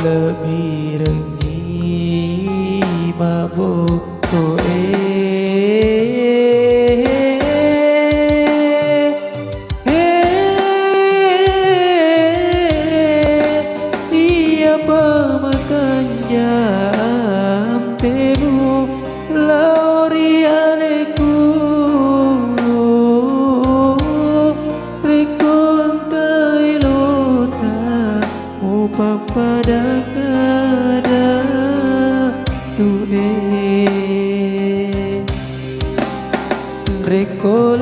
lebih rengi mabuk ia pemakan jam temu lauri aleku lekong kailota pada kada duwe reko